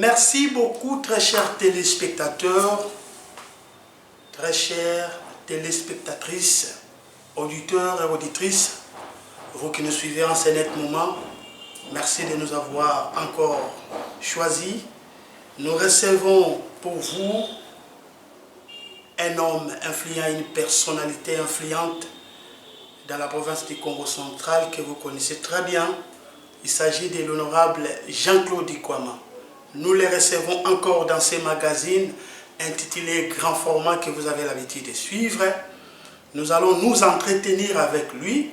Merci beaucoup, très chers téléspectateurs, très chères téléspectatrices, auditeurs et auditrices, vous qui nous suivez en ce net moment, merci de nous avoir encore choisis. Nous recevons pour vous un homme influent, une personnalité influente dans la province du Congo central que vous connaissez très bien. Il s'agit de l'honorable Jean-Claude Ikwama. Nous le recevons encore dans ces magazines intitulés Grand Format que vous avez l'habitude de suivre. Nous allons nous entretenir avec lui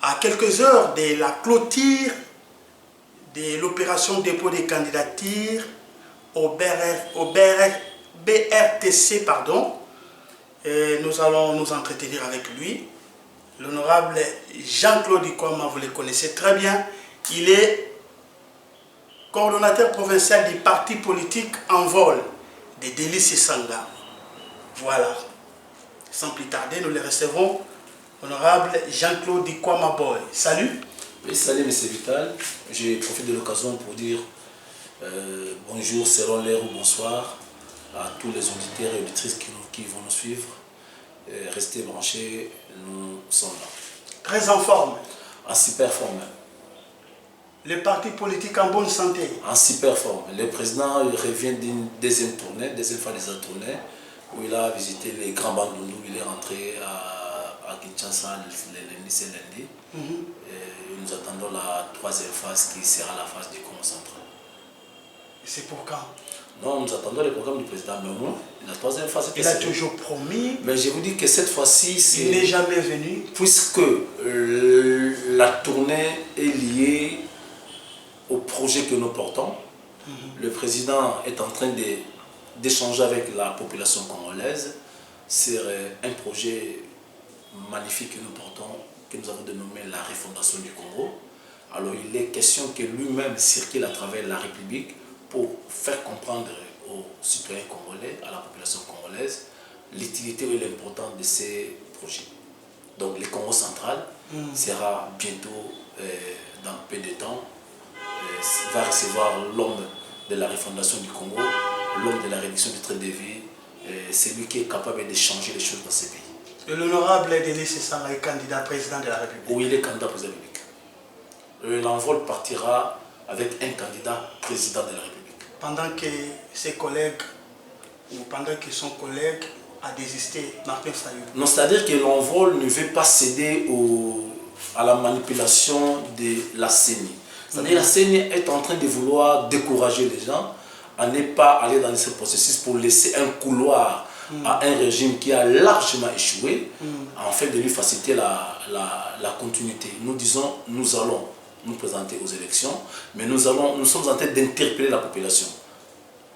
à quelques heures de la clôture de l'opération dépôt des candidatures au BRTC. Et nous allons nous entretenir avec lui. L'honorable Jean-Claude Ikwama, vous le connaissez très bien. Il est coordonnateur provincial du parti politique en vol de Délices Sanga. Voilà. Sans plus tarder, nous le recevons. Honorable Jean-Claude Ikwama Boy. Salut. Oui, salut M. Vital. Je profite de l'occasion pour dire bonjour, selon l'heure ou bonsoir à tous les auditeurs et auditrices qui vont nous suivre. Restez branchés, nous sommes là. Très en forme. En super forme. Le parti politique en bonne santé. En super forme. Le président revient d'une deuxième fois des tournées, où il a visité les grands bandounou. Il est rentré à Kinshasa le lundi. Et nous attendons la troisième phase qui sera la phase du Congo central. Et c'est pour quand? Non, nous attendons le programme du président Memou. La troisième phase. Il a toujours promis. Mais je vous dis que cette fois-ci, il n'est jamais venu. Puisque la tournée est liée au projet que nous portons. Le président est en train d'échanger avec la population congolaise sur un projet magnifique que nous portons, que nous avons dénommé la refondation du Congo. Alors il est question que lui-même circule à travers la République pour faire comprendre aux citoyens congolais, à la population congolaise, l'utilité et l'importance de ces projets. Donc le Congo central sera bientôt, dans peu de temps, va recevoir l'homme de la refondation du Congo, l'homme de la réduction du train de vie, celui qui est capable de changer les choses dans ce pays. Et l'honorable Délices Sanga est candidat président de la République. Oui, il est candidat président de la République. L'envol partira avec un candidat président de la République. Pendant que ses collègues, ou pendant que son collègue a désisté, Martin Fayou. Non, c'est-à-dire que l'envol ne veut pas céder à la manipulation de la CENI. C'est-à-dire que la CENI est en train de vouloir décourager les gens à ne pas aller dans ce processus pour laisser un couloir à un régime qui a largement échoué, afin de lui faciliter la continuité. Nous disons, nous allons nous présenter aux élections, mais nous sommes en train d'interpeller la population.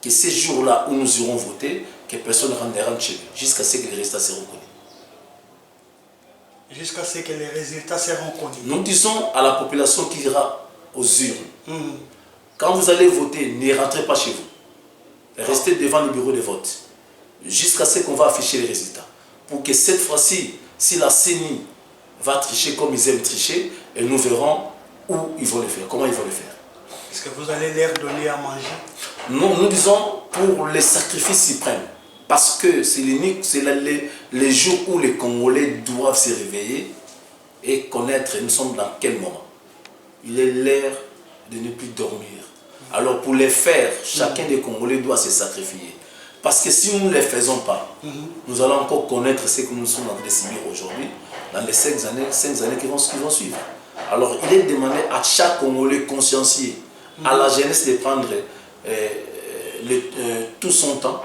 Que ces jours-là où nous irons voter, que personne ne rentre chez nous, jusqu'à ce que les résultats seront connus. Jusqu'à ce que les résultats seront connus. Nous disons à la population qui ira aux urnes, quand vous allez voter, ne rentrez pas chez vous. Restez devant le bureau de vote, jusqu'à ce qu'on va afficher les résultats. Pour que cette fois-ci, si la CENI va tricher comme ils aiment tricher, et nous verrons où ils vont le faire, comment ils vont le faire. Est-ce que vous allez leur donner à manger? Nous disons pour les sacrifices suprêmes. Parce que c'est les jours où les Congolais doivent se réveiller et connaître nous sommes dans quel moment. Il est l'heure de ne plus dormir. Alors pour les faire, chacun des Congolais doit se sacrifier. Parce que si nous ne les faisons pas, nous allons encore connaître ce que nous sommes en train de subir aujourd'hui, dans les 5 années qui vont suivre. Alors il est demandé à chaque Congolais consciencieux, à la jeunesse de prendre tout son temps,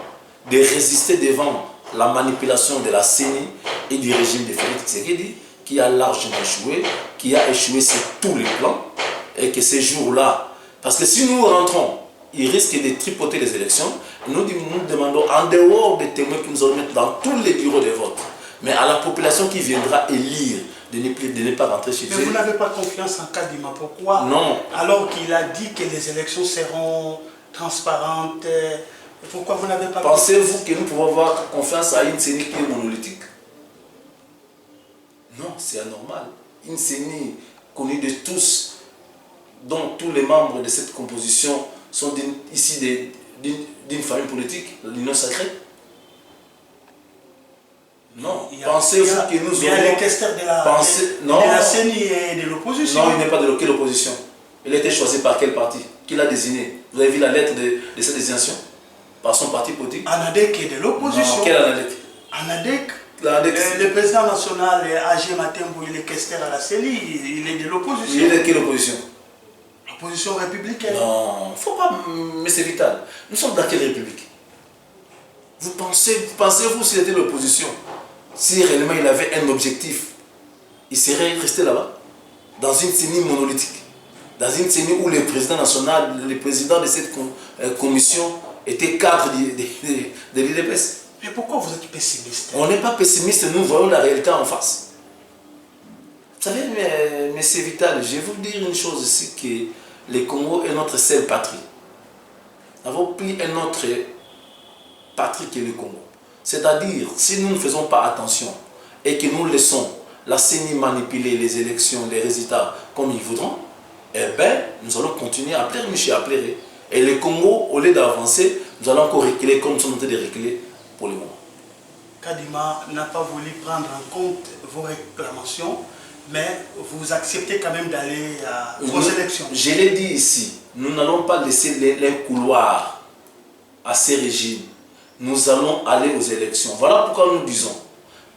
de résister devant la manipulation de la CENI et du régime de Félix Tshisekedi, qui a largement échoué, qui a échoué sur tous les plans, et que ces jours-là, parce que si nous rentrons, il risque de tripoter les élections, nous demandons, en dehors des témoins que nous allons mettre dans tous les bureaux de vote, mais à la population qui viendra élire, de ne pas rentrer chez eux. Mais vous n'avez pas confiance en Kadima, pourquoi? Non. Alors qu'il a dit que les élections seront transparentes, pourquoi vous n'avez pas... Pensez-vous que nous pouvons avoir confiance à une CENI qui est monolithique? Non, c'est anormal. Une CENI connue de tous, dont tous les membres de cette composition sont issus d'une famille politique, l'Union sacrée? Non. Pensez-vous que nous Il y a les questeurs de la CENI et de l'opposition. Non, il n'est pas de l'opposition. Il a été choisi par quel parti? Qui l'a désigné? Vous avez vu la lettre de cette désignation? Par son parti politique? Anadek est de l'opposition. Quel Anadek? Anadek. Le président national A.G. Matembo, il est questeur à la CENI, il est de l'opposition. Il est de quelle opposition? L'opposition républicaine. Non, il ne faut pas, mais c'est vital. Nous sommes dans quelle république? Pensez-vous s'il était de l'opposition, si réellement il avait un objectif, il serait resté là-bas? Dans une CENI monolithique, dans une CENI où le président national, le président de cette commission était cadre de l'IDPS. Mais pourquoi vous êtes pessimiste? On n'est pas pessimiste, nous voyons la réalité en face. Vous savez, mais c'est vital. Je vais vous dire une chose ici, que le Congo est notre seule patrie. Nous avons pris un autre patrie qui est le Congo. C'est-à-dire, si nous ne faisons pas attention et que nous laissons la CENI manipuler les élections, les résultats comme ils voudront, eh bien, nous allons continuer à plaire, monsieur, à plaire. Et le Congo, au lieu d'avancer, nous allons encore reculer comme nous sommes en train de reculer pour le moment. Kadima n'a pas voulu prendre en compte vos réclamations, mais vous acceptez quand même d'aller aux élections. Je l'ai dit ici, nous n'allons pas laisser les couloirs à ces régimes. Nous allons aller aux élections. Voilà pourquoi nous disons.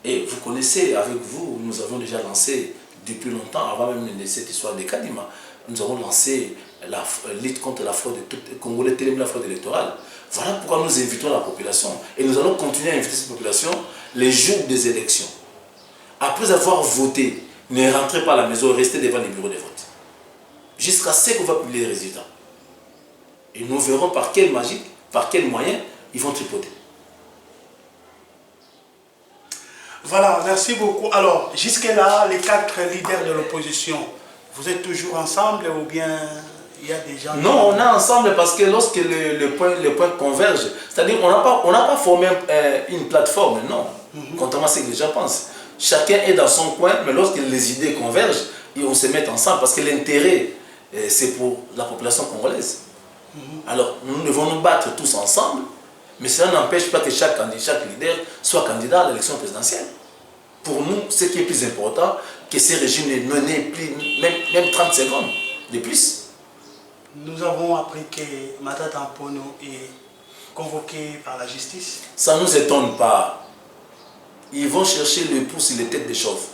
Et vous connaissez, avec vous, nous avons déjà lancé depuis longtemps, avant même de cette histoire de Kadima, nous avons lancé la lutte contre la fraude congolais, la fraude électorale. Voilà pourquoi nous invitons la population. Et nous allons continuer à inviter cette population les jours des élections. Après avoir voté, ne rentrez pas à la maison, restez devant les bureaux de vote. Jusqu'à ce qu'on va publier les résultats. Et nous verrons par quelle magie, par quels moyens ils vont tripoter. Voilà, merci beaucoup. Alors, jusque-là, les 4 leaders de l'opposition, vous êtes toujours ensemble ou bien il y a des gens... Non, on est ensemble parce que lorsque le point converge, c'est-à-dire on n'a pas formé une plateforme, non. Contrairement à ce que les gens pensent. Chacun est dans son coin, mais lorsque les idées convergent, on se met ensemble parce que l'intérêt, c'est pour la population congolaise. Alors, nous devons nous battre tous ensemble, mais cela n'empêche pas que chaque leader soit candidat à l'élection présidentielle. Pour nous, ce qui est plus important, que ces régimes n'aient plus même 30 secondes de plus. Nous avons appris que Matata Mponyo est convoqué par la justice. Ça ne nous étonne pas. Ils vont chercher le pouce sur les têtes des chauves.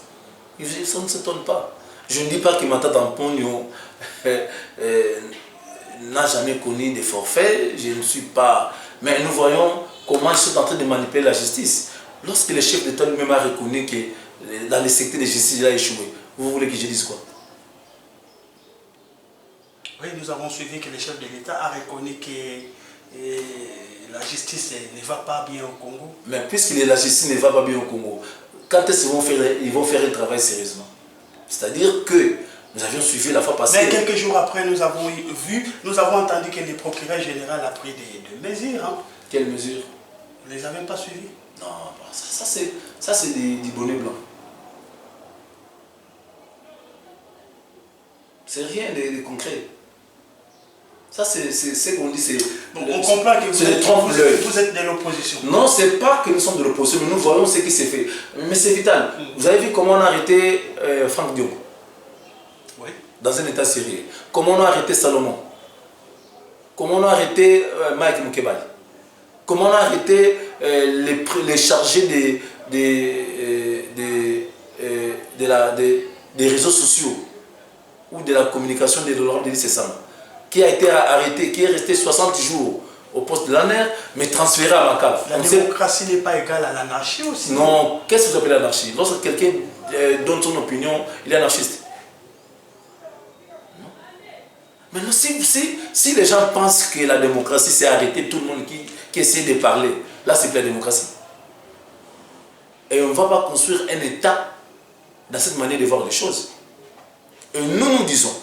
Ça ne s'étonne pas. Je ne dis pas que Matata Mponyo n'a jamais connu des forfaits. Je ne suis pas... Mais nous voyons comment ils sont en train de manipuler la justice. Lorsque le chef d'État lui-même a reconnu que dans le secteur de justice, il a échoué, vous voulez que je dise quoi? Oui, nous avons suivi que le chef de l'État a reconnu que la justice ne va pas bien au Congo. Mais puisque la justice ne va pas bien au Congo, quand est-ce qu'ils vont faire un travail sérieusement? C'est-à-dire que nous avions suivi la fois passée... Mais quelques jours après, nous avons entendu que le procureur général a pris des mesures. Hein. Quelles mesures? Vous ne les avez pas suivies? Non, ça c'est du bonnet blanc. C'est rien de concret. Ça c'est ce qu'on dit, c'est... On comprend que vous êtes de l'opposition. Non, c'est pas que nous sommes de l'opposition, mais nous voyons ce qui s'est fait. Mais c'est vital. Vous avez vu comment on a arrêté Franck Diongo? Oui. Dans un état sérieux. Comment on a arrêté Salomon? Comment on a arrêté Mike Mukebali? Comment on a arrêté les chargés des réseaux sociaux ou de la communication de Laurent Denis Sessama, qui a été arrêté, qui est resté 60 jours au poste de l'ANER, mais transféré à Makaf. La démocratie n'est pas égale à l'anarchie aussi. Non, qu'est-ce que vous appelez l'anarchie? Lorsque quelqu'un donne son opinion, il est anarchiste. Mais si les gens pensent que la démocratie, c'est arrêter tout le monde qui essaie de parler, là, c'est plus la démocratie. Et on ne va pas construire un État dans cette manière de voir les choses. Et nous disons,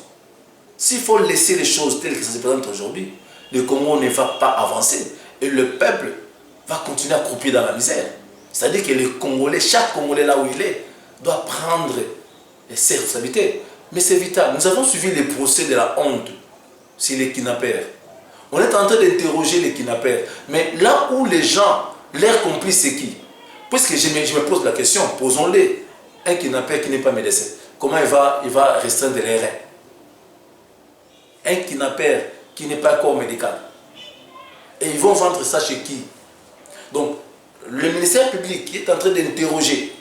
s'il faut laisser les choses telles que ça se présente aujourd'hui, le Congo ne va pas avancer. Et le peuple va continuer à croupir dans la misère. C'est-à-dire que les Congolais, chaque Congolais là où il est, doit prendre ses responsabilités. Mais c'est vital. Nous avons suivi les procès de la honte sur les kidnappeurs. On est en train d'interroger les kidnappeurs. Mais là où les gens, leurs complices, c'est qui? Puisque je me pose la question, posons-les. Un kidnappeur qui n'est pas médecin, comment il va restreindre les reins? Un kidnappeur qui n'est pas corps médical. Et ils vont vendre ça chez qui? Donc, le ministère public qui est en train d'interroger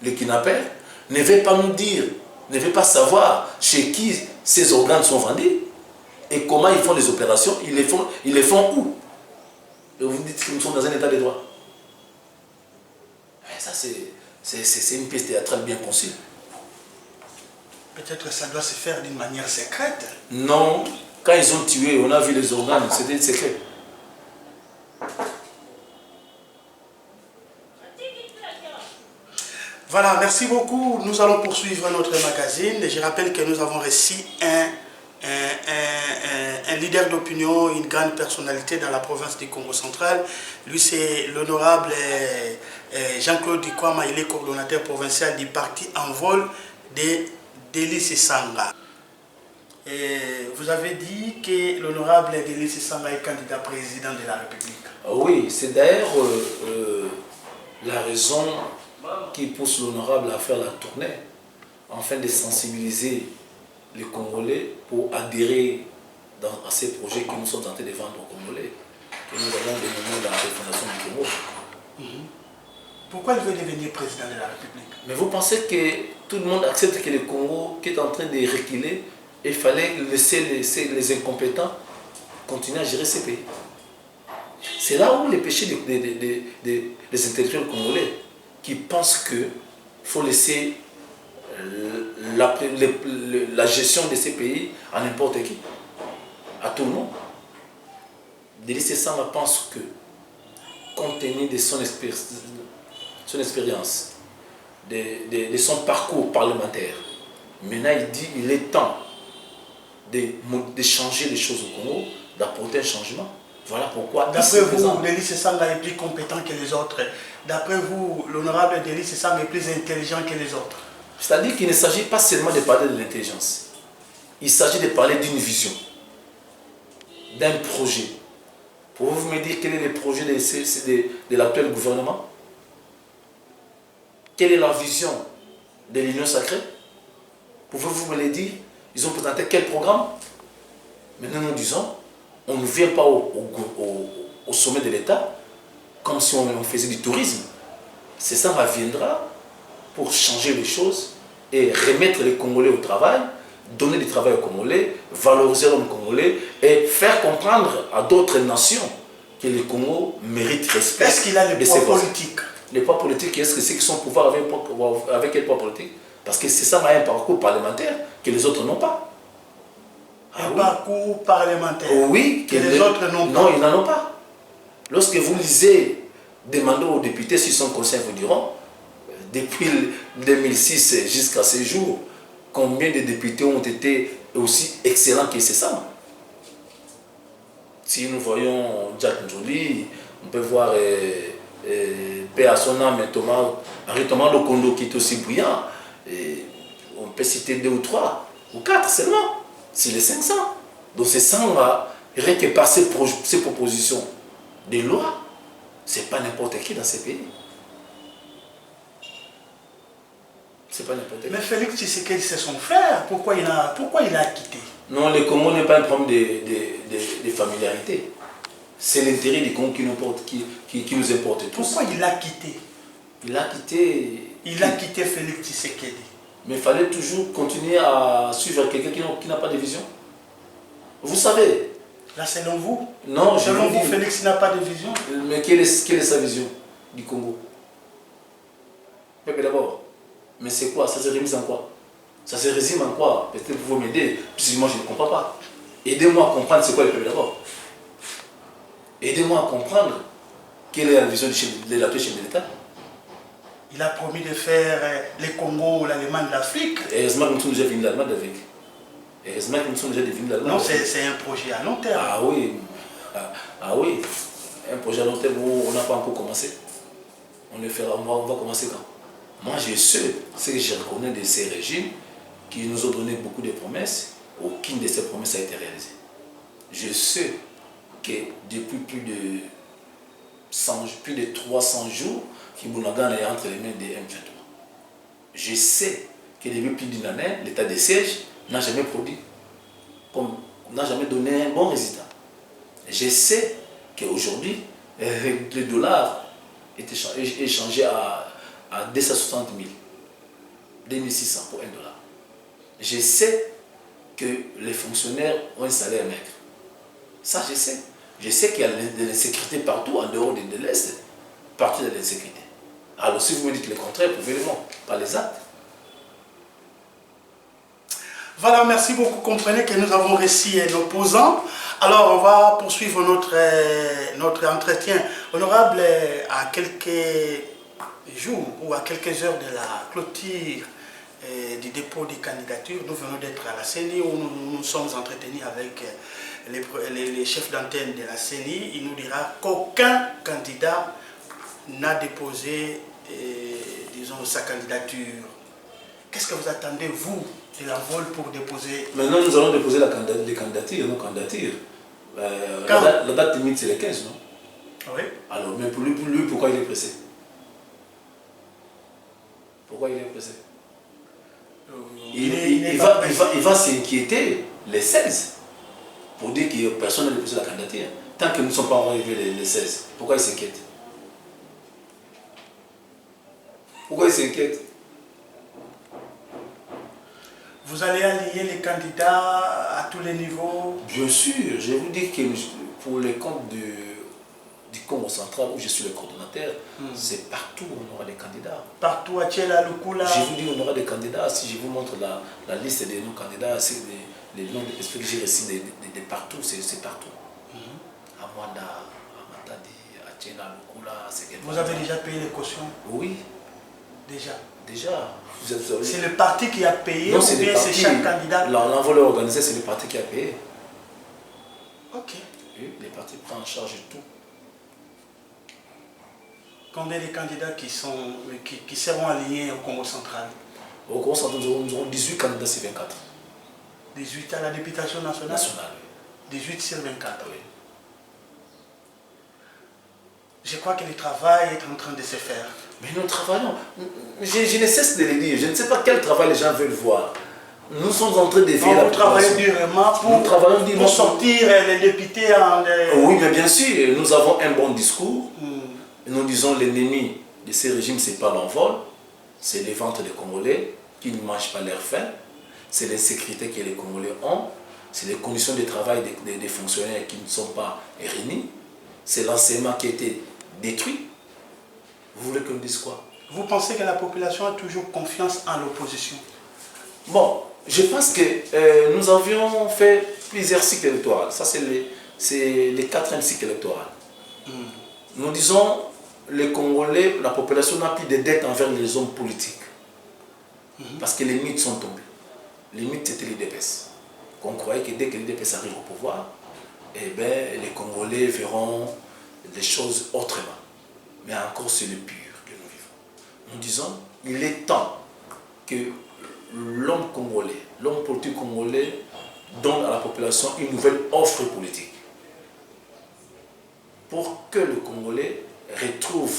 les kidnappeurs ne veut pas nous dire, ne veut pas savoir chez qui ces organes sont vendus et comment ils font les opérations, ils les font où? Et vous dites que nous sommes dans un état de droit. Et ça, c'est une pièce théâtrale bien conçue. Peut-être que ça doit se faire d'une manière secrète. Non, quand ils ont tué, on a vu les organes, c'était secret. Voilà, merci beaucoup. Nous allons poursuivre notre magazine. Je rappelle que nous avons reçu un leader d'opinion, une grande personnalité dans la province du Congo central. Lui, c'est l'honorable Jean-Claude Dikwama. Il est coordonnateur provincial du parti en vol de Délice Sanga. Et vous avez dit que l'honorable Délice Sanga est candidat président de la République. Oui, c'est d'ailleurs la raison qui pousse l'honorable à faire la tournée, afin de sensibiliser les Congolais pour adhérer à ces projets que nous sommes en train de vendre aux Congolais, que nous avons dénommé la refondation du Congo. Pourquoi il veut devenir président de la République? Mais vous pensez que tout le monde accepte que le Congo, qui est en train de reculer, il fallait laisser les incompétents continuer à gérer ces pays? C'est là où les péchés des intellectuels congolais qui pensent qu'il faut laisser la gestion de ces pays à n'importe qui, à tout le monde. Délice Sanga pense que, compte tenu de son expérience, de son parcours parlementaire, maintenant il dit qu'il est temps de changer les choses au Congo, d'apporter un changement. Voilà pourquoi. D'après vous, Délice Sanga est plus compétent que les autres. D'après vous, l'honorable Délice Sanga est plus intelligent que les autres. C'est-à-dire qu'il ne s'agit pas seulement de parler de l'intelligence. Il s'agit de parler d'une vision, d'un projet. Pouvez-vous me dire quel est le projet de l'actuel gouvernement? Quelle est la vision de l'Union sacrée? Pouvez-vous me le dire? Ils ont présenté quel programme? Maintenant nous disons, on ne vient pas au sommet de l'État comme si on faisait du tourisme. C'est ça qui viendra pour changer les choses et remettre les Congolais au travail, donner du travail aux Congolais, valoriser l'homme congolais et faire comprendre à d'autres nations que le Congo mérite respect. Est-ce qu'il a le poids politique? Le poids politique, est-ce que c'est qu'ils sont au pouvoir avec quel poids politique? Parce que c'est ça un parcours parlementaire que les autres n'ont pas. Un parcours parlementaire oui, que les autres n'ont pas. Non, ils n'en ont pas. Lorsque vous lisez, demandez aux députés s'ils sont conscients, vous diront, depuis 2006 jusqu'à ce jour, combien de députés ont été aussi excellents que c'est ça? Si nous voyons Jack Njoli, on peut voir Paix à son âme, Henri Thomas Lokondo qui est aussi brillant. On peut citer 2 ou 3 ou 4 seulement, c'est les 500. Donc ces 100-là, rien que par ces propositions de loi, c'est pas n'importe qui dans ces pays. C'est pas n'importe qui. Mais Félix Tshisekedi, c'est son frère. Pourquoi il a quitté? Non, le Congo n'est pas un problème de familiarité. C'est l'intérêt du Congo qui nous importe tous. Pourquoi il a quitté? Il a quitté Félix Tshisekedi. Mais il fallait toujours continuer à suivre quelqu'un qui n'a pas de vision. Vous savez. Là, selon vous? Non, selon vous, Félix n'a pas de vision? Mais quelle est sa vision du Congo? D'abord. Mais c'est quoi? Ça se résume en quoi? Ça se résume en quoi? Peut-être que vous pouvez m'aider, puisque moi je ne comprends pas. Aidez-moi à comprendre c'est quoi le peuple d'abord. Aidez-moi à comprendre quelle est la vision de l'actuel chef de l'État. Il a promis de faire les Congo, l'Allemagne de l'Afrique. Heureusement que nous sommes déjà venus d'Allemagne avec. Heureusement que nous sommes déjà venus d'Allemagne. Non, c'est un projet à long terme. Ah oui. Ah oui. Un projet à long terme où on n'a pas encore commencé. On le fera, on va commencer quand? Moi, je sais ce que je reconnais de ces régimes qui nous ont donné beaucoup de promesses. Aucune de ces promesses a été réalisée. Je sais que depuis plus de 300 jours, Kibounagan est entre les mains des M23. Je sais que depuis plus d'une année, l'état de siège n'a jamais produit, n'a jamais donné un bon résultat. Je sais qu'aujourd'hui, le dollar est échangé à 260 000, 2600 pour $1. Je sais que les fonctionnaires ont un salaire maigre. Ça, je sais. Je sais qu'il y a de l'insécurité partout, en dehors de l'Est, partout de l'insécurité. Alors, si vous me dites le contraire, prouvez-le-moi, par les actes. Voilà, merci beaucoup. Comprenez que nous avons réussi un opposant. Alors, on va poursuivre notre entretien. Honorable, à quelques jours ou à quelques heures de la clôture du dépôt des candidatures, nous venons d'être à la CENI où nous sommes entretenus avec les chefs d'antenne de la CENI. Il nous dira qu'aucun candidat n'a déposé, disons, sa candidature. Qu'est-ce que vous attendez, vous, de l'envol pour déposer? Maintenant, nous allons déposer les candidatures, nos candidatures. La date limite, c'est le 15, non? Oui. Alors, mais pour lui, pourquoi il est pressé? Pourquoi il est pressé? Il va s'inquiéter les 16 pour dire que personne n'a déposé la candidature. Tant que nous ne sommes pas arrivés les 16, pourquoi il s'inquiète? Pourquoi il s'inquiète? Vous allez allier les candidats à tous les niveaux? Bien sûr, je vous dis que pour les comptes du Congo central où je suis le coordonnateur, c'est partout où on aura des candidats. Partout à Tchela, Lukula? Je vous dis on aura des candidats. Si je vous montre la liste de nos candidats, c'est les noms que j'ai reçus de partout, c'est partout. À Mwanda, à Matadi, à Tchela, Lukula, c'est quelque chose. Vous avez déjà payé les cautions? Oui. Déjà? Déjà. C'est le parti qui a payé ou bien c'est chaque candidat? L'envol organisé, c'est le parti qui a payé. Ok. Oui, les partis prennent en charge tout. Combien de candidats qui seront alignés au Congo central? Au Congo central, nous aurons 18 candidats sur 24. 18 à la députation nationale? Nationale, oui. 18 sur 24. Oui. Je crois que le travail est en train de se faire. Mais nous travaillons. Je ne cesse de le dire. Je ne sais pas quel travail les gens veulent voir. Nous sommes en train de veiller la population. Vous travaillez durement pour sortir les députés en... Oui, mais bien sûr, nous avons un bon discours. Nous disons l'ennemi de ces régimes, ce n'est pas l'envol, c'est les ventes des Congolais qui ne mangent pas leur faim, c'est l'insécurité que les Congolais ont, c'est les conditions de travail des fonctionnaires qui ne sont pas réunis, c'est l'enseignement qui a été détruit. Vous voulez qu'on dise quoi? Vous pensez que la population a toujours confiance en l'opposition? Bon, je pense que nous avions fait plusieurs cycles électoraux. Ça, c'est le 4e cycle électoral. Nous disons, les Congolais, la population n'a plus de dettes envers les hommes politiques. Parce que les mythes sont tombés. Les mythes, c'était les l'UDPS. On croyait que dès que l'UDPS arrive au pouvoir, eh bien, les Congolais verront les choses autrement. Mais encore, c'est le pur que nous vivons. Nous disons, il est temps que l'homme congolais, l'homme politique congolais donne à la population une nouvelle offre politique. Pour que le Congolais retrouve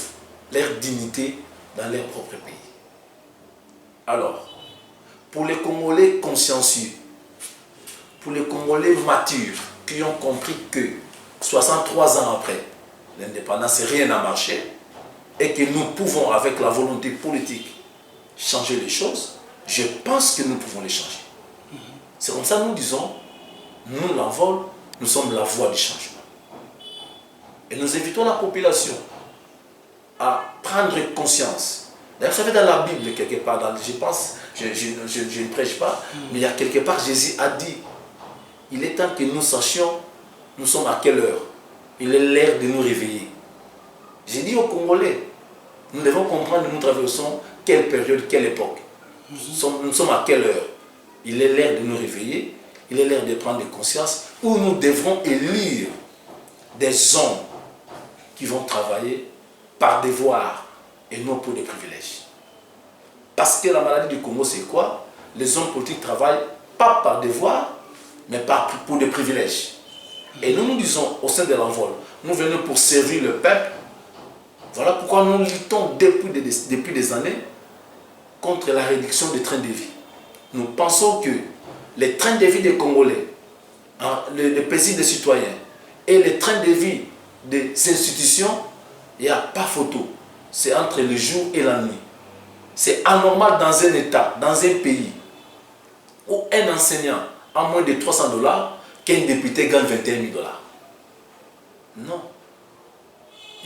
leur dignité dans leur propre pays. Alors, pour les Congolais consciencieux, pour les Congolais matures, qui ont compris que 63 ans après l'indépendance, rien n'a marché, et que nous pouvons, avec la volonté politique, changer les choses, je pense que nous pouvons les changer. C'est comme ça que nous disons, nous l'envol, nous sommes la voie du changement. Et nous invitons la population à prendre conscience. D'ailleurs, vous savez, dans la Bible, quelque part, je pense, je ne prêche pas, mais il y a quelque part, Jésus a dit, il est temps que nous sachions, nous sommes à quelle heure. Il est l'heure de nous réveiller. J'ai dit aux Congolais, nous devons comprendre que nous traversons quelle période, quelle époque. Nous sommes à quelle heure. Il est l'heure de nous réveiller, il est l'heure de prendre conscience, où nous devrons élire des hommes qui vont travailler par devoir et non pour des privilèges. Parce que la maladie du Congo, c'est quoi? Les hommes politiques travaillent pas par devoir, mais pour des privilèges. Et nous nous disons au sein de l'envol, nous venons pour servir le peuple. Voilà pourquoi nous luttons depuis des années contre la réduction des trains de vie. Nous pensons que les trains de vie des Congolais, les plaisirs des citoyens et les trains de vie des institutions, il n'y a pas photo. C'est entre le jour et la nuit. C'est anormal dans un État, dans un pays, où un enseignant a moins de 300 $, qu'un député gagne 21 000 $. Non.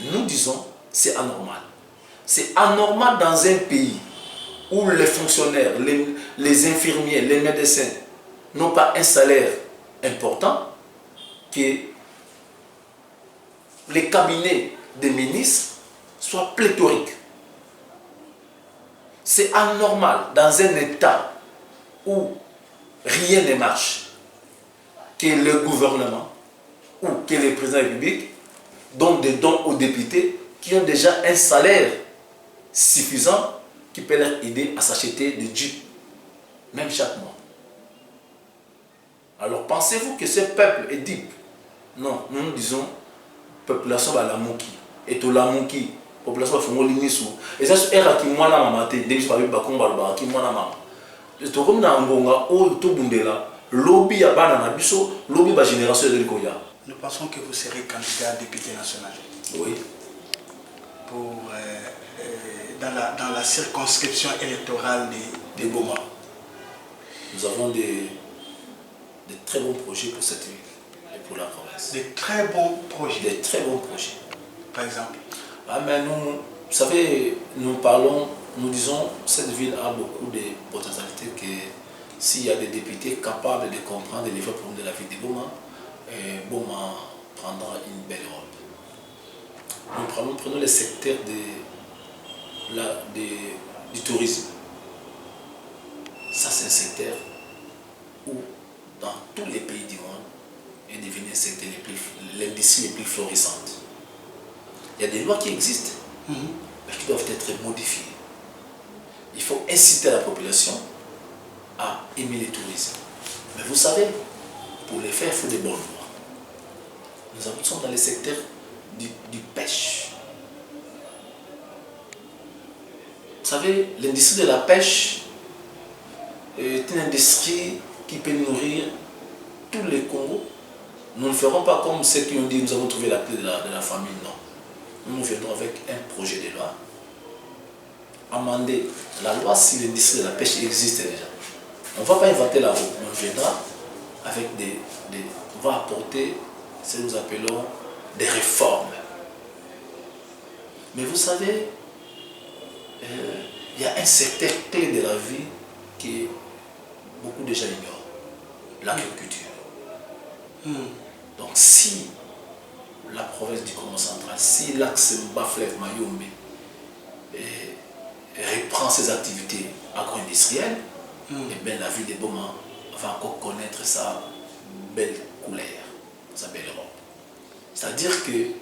Nous disons, c'est anormal. C'est anormal dans un pays où les fonctionnaires, les infirmiers, les médecins n'ont pas un salaire important, que les cabinets des ministres soient pléthoriques. C'est anormal dans un État où rien ne marche, que le gouvernement ou que les présidents de la République donnent des dons aux députés qui ont déjà un salaire suffisant qui peut leur aider à s'acheter des jeeps, même chaque mois. Alors pensez-vous que ce peuple est dupe? Non, nous disons population va la mouki et tout la mouki population va faire l'igni sous et ça c'est era qui moi na mama te dès que je ba komba ba qui moi na mama to comme na ngonga o to bundela lobby ya bana na biso lobby ba génération de Koya. Nous pensons que vous serez candidat à député national. Oui. Pour dans la circonscription électorale de Goma. Nous avons des très bons projets pour cette ville et pour la province. Des très bons projets. Des très bons projets. Par exemple. Ah, mais nous, vous savez, nous disons, cette ville a beaucoup de potentialités que s'il y a des députés capables de comprendre les vrais problèmes de la ville de Goma, Goma prendra une belle robe. Nous prenons le secteur du tourisme. Ça, c'est un secteur où, dans tous les pays du monde, est devenu un secteur l'industrie les plus florissante. Il y a des lois qui existent, mais qui doivent être modifiées. Il faut inciter la population à aimer le tourisme. Mais vous savez, pour les faire, il faut des bonnes lois. Nous sommes dans le secteur du pêche. Vous savez, l'industrie de la pêche est une industrie qui peut nourrir tous les Congos. Nous ne ferons pas comme ceux qui ont dit nous avons trouvé la clé de la famille, non. Nous viendrons avec un projet de loi. Amender la loi si l'industrie de la pêche existe déjà. On ne va pas inventer la roue, on viendra avec on va apporter ce que nous appelons des réformes. Mais vous savez, il y a un secteur clé de la vie que beaucoup de gens ignorent, l'agriculture. Donc si la province du Congo central, si l'axe bas-fleuve Mayombe reprend ses activités agro-industrielles, et bien la ville de Goma va encore connaître sa belle couleur, sa belle robe. C'est-à-dire que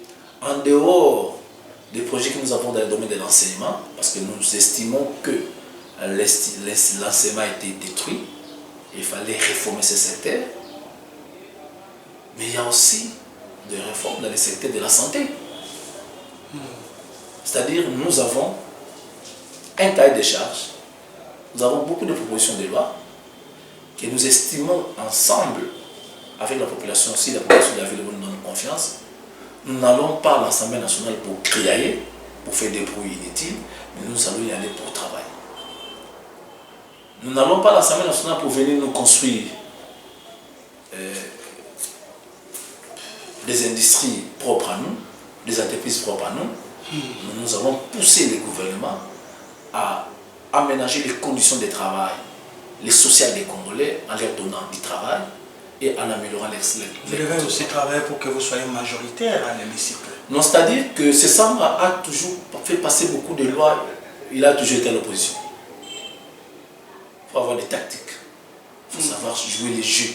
en dehors des projets que nous avons dans le domaine de l'enseignement, parce que nous estimons que l'enseignement a été détruit, il fallait réformer ce secteur, mais il y a aussi des réformes dans le secteur de la santé. C'est-à-dire nous avons un cahier de charges, nous avons beaucoup de propositions de loi que nous estimons ensemble avec la population, si la population de la ville nous donne confiance. Nous n'allons pas à l'Assemblée nationale pour crier, pour faire des bruits inutiles, mais nous allons y aller pour travailler. Nous n'allons pas à l'Assemblée nationale pour venir nous construire des industries propres à nous, des entreprises propres à nous. Nous allons pousser le gouvernement à aménager les conditions de travail, les sociales des Congolais, en leur donnant du travail et en améliorant les Vous devez aussi travailler pour que vous soyez majoritaire à l'hémicycle. Non, c'est-à-dire que ce Samba a toujours fait passer beaucoup de lois, il a toujours été à l'opposition. Il faut avoir des tactiques, il faut savoir jouer les jeux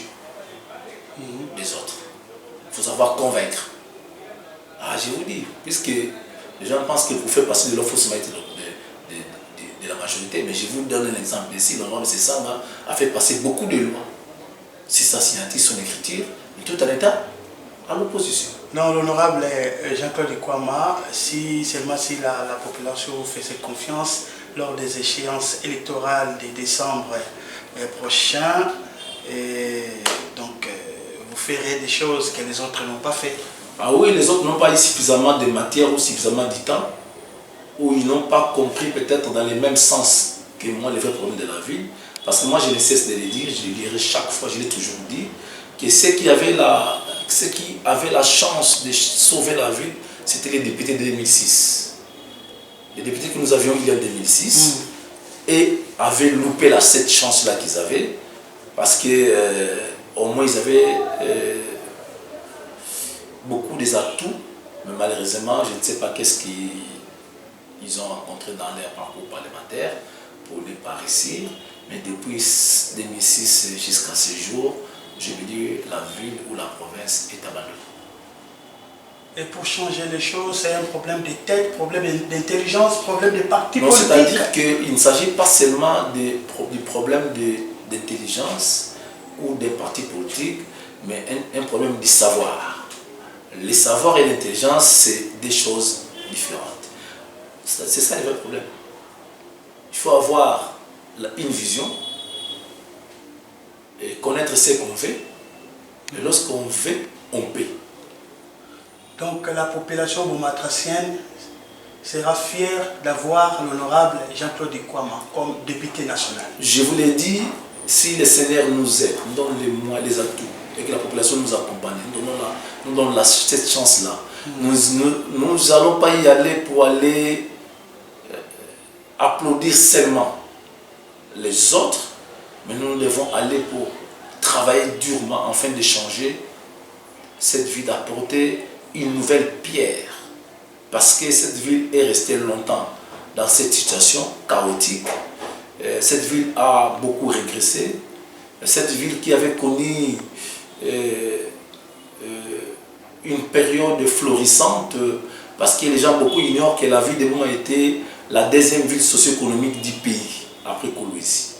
des autres, il faut savoir convaincre. Ah, je vous dis, puisque les gens pensent que pour faire passer de l'offre, il faut se mettre de la majorité, mais je vous donne un exemple ici. L'honorable Samba a fait passer beaucoup de lois. Si sa signature, son écriture, et tout un État à l'opposition. Non, l'honorable Jean-Claude Kwama, si seulement si la population vous fait cette confiance lors des échéances électorales de décembre prochain, et donc vous ferez des choses que les autres n'ont pas fait. Ah oui, les autres n'ont pas eu suffisamment de matière ou suffisamment de temps, ou ils n'ont pas compris peut-être dans le même sens que moi les vrais problèmes de la ville. Parce que moi je ne cesse de le dire, je le dirai chaque fois, je l'ai toujours dit, que ceux qui avaient la chance de sauver la ville, c'était les députés de 2006. Les députés que nous avions il y a 2006 et avaient loupé cette chance-là qu'ils avaient, parce que au moins ils avaient beaucoup des atouts, mais malheureusement je ne sais pas qu'est-ce qu'ils ont rencontré dans leur parcours parlementaire pour ne pas réussir. Mais depuis 2006 jusqu'à ce jour, je veux dire, la ville ou la province est abandonnée. Et pour changer les choses, c'est un problème de tête, problème d'intelligence, problème de parti politique. C'est-à-dire qu'il ne s'agit pas seulement du problème d'intelligence ou des partis politiques, mais un problème du savoir. Le savoir et l'intelligence, c'est des choses différentes. C'est ça le vrai problème. Il faut avoir une vision et connaître ce qu'on fait. Et lorsqu'on fait, on paie. Donc la population boumatracienne sera fière d'avoir l'honorable Jean-Claude Kwama comme député national. Je vous l'ai dit, si le Seigneur nous aide, nous donne les moyens, les atouts, et que la population nous accompagne, nous donne cette chance-là. Nous n'allons pas y aller pour aller applaudir seulement les autres, mais nous devons aller pour travailler durement afin de changer cette vie, d'apporter une nouvelle pierre, parce que cette ville est restée longtemps dans cette situation chaotique. Cette ville a beaucoup régressé. Cette ville qui avait connu une période florissante, parce que les gens beaucoup ignorent que la ville de Bouma était la deuxième ville socio-économique du pays, après Kolwezi.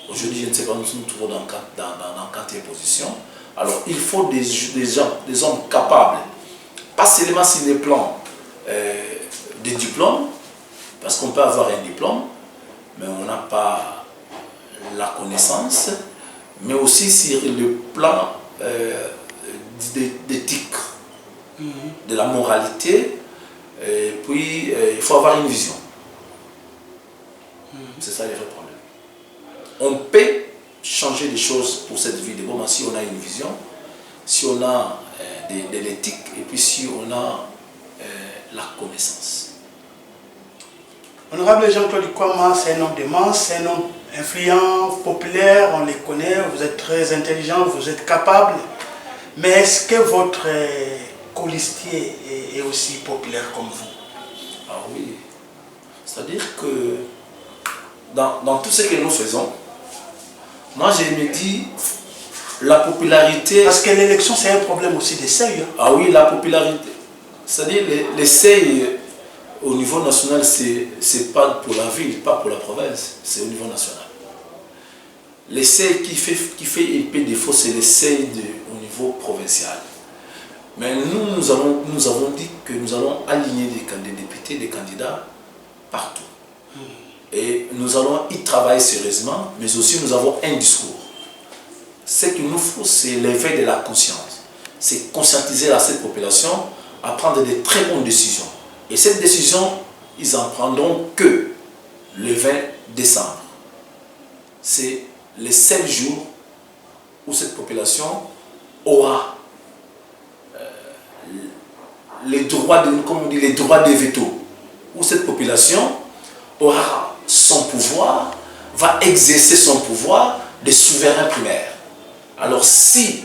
Aujourd'hui, je ne sais pas, nous nous trouvons dans la 4e position. Alors, il faut des hommes capables, pas seulement sur le plan des diplômes, parce qu'on peut avoir un diplôme, mais on n'a pas la connaissance, mais aussi sur le plan d'éthique, de la moralité, et puis il faut avoir une vision. C'est ça le vrai problème. On peut changer les choses pour cette vie de Bouma si on a une vision, si on a de l'éthique et puis si on a la connaissance. Honorable Jean-Claude Kwama, c'est un homme dément, c'est un homme influent, populaire, on les connaît, vous êtes très intelligent, vous êtes capable. Mais est-ce que votre colistier est aussi populaire comme vous? Ah oui. C'est-à-dire que dans tout ce que nous faisons, moi je me dis, la popularité... Parce que l'élection c'est un problème aussi de seuil. Hein? Ah oui, la popularité. C'est-à-dire les seuils au niveau national, c'est pas pour la ville, pas pour la province, c'est au niveau national. Les seuils qui fait un peu défaut, c'est les seuils au niveau provincial. Mais nous avons dit que nous allons aligner des députés, des candidats partout. Et nous allons y travailler sérieusement, mais aussi nous avons un discours. Ce qu'il nous faut, c'est l'éveil de la conscience. C'est conscientiser cette population à prendre de très bonnes décisions. Et cette décision, ils en prendront que le 20 décembre. C'est le seul jour où cette population aura les droits de veto. Où cette population aura son pouvoir, va exercer son pouvoir de souverain primaire. Alors si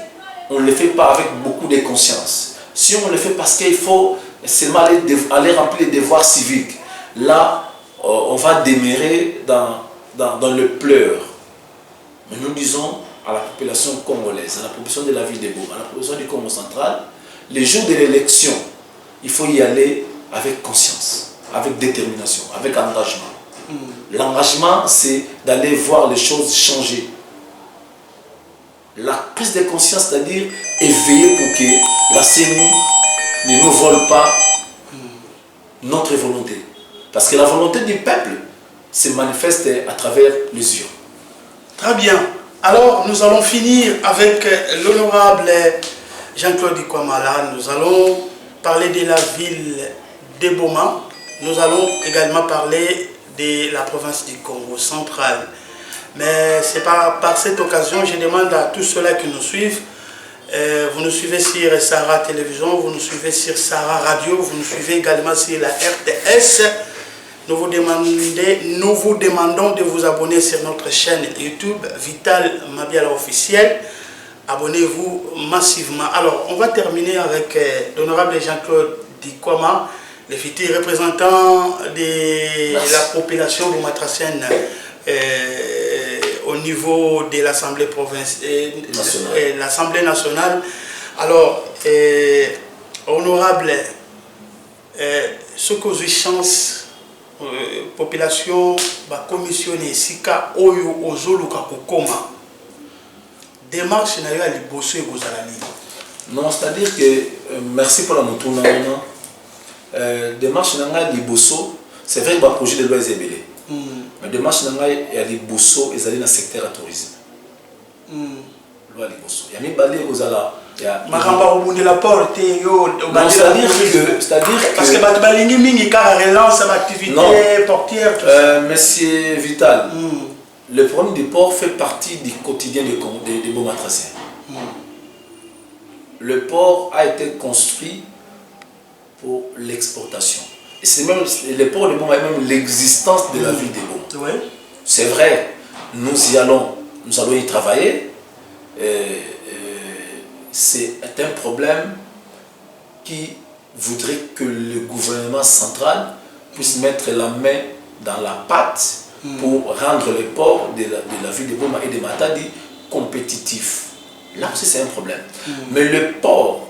on ne le fait pas avec beaucoup de conscience, si on le fait parce qu'il faut seulement aller remplir les devoirs civiques, là on va demeurer dans le pleur. Mais nous disons à la population congolaise, à la population de la ville de Bouma, à la population du Congo central, les jours de l'élection, il faut y aller avec conscience, avec détermination, avec engagement. L'engagement, c'est d'aller voir les choses changer. La prise de conscience, c'est-à-dire éveiller pour que la CENI ne nous vole pas notre volonté. Parce que la volonté du peuple se manifeste à travers les urnes. Très bien. Alors, nous allons finir avec l'honorable Jean-Claude Ikwamala. Nous allons parler de la ville de Boma. Nous allons également parler de la province du Congo central. Mais c'est par cette occasion, je demande à tous ceux-là qui nous suivent, vous nous suivez sur Sarah Télévision, vous nous suivez sur Sarah Radio, vous nous suivez également sur la RTS. Nous vous demandons de vous abonner sur notre chaîne YouTube Vital Mabiala officiel. Abonnez-vous massivement. Alors, on va terminer avec l'honorable Jean-Claude Ikwama, le futur représentant de la population boumatracienne au niveau de l'Assemblée provinciale, l'Assemblée nationale. Alors, honorable, ce que j'ai chance, population va commissionner Sika Oyo Ozoluka Kokoma. Démarche n'a eu à l'ibosser et Gozalani. Non, c'est-à-dire que, merci pour la moutona. Démarche n'a eu à l'ibosser, c'est vrai que le projet de loi est ébélé. Mais démarche n'a eu à l'ibosser et aller dans le secteur du tourisme. Loi l'ibosser. Il y a mis balé Gozala. Maramba au bout de la porte, c'est-à-dire que parce que Batbalingi Mingi car relance l'activité portière. Monsieur Vital, le problème du port fait partie du quotidien des Boumatraciens. Le port a été construit pour l'exportation. Et c'est même le port de Boma est même l'existence de la ville de Boma. Ouais. C'est vrai, nous allons y travailler. C'est un problème qui voudrait que le gouvernement central puisse mettre la main dans la pâte pour rendre le port de la ville de Boma et de Matadi compétitif. Là aussi c'est un problème. Mais le port,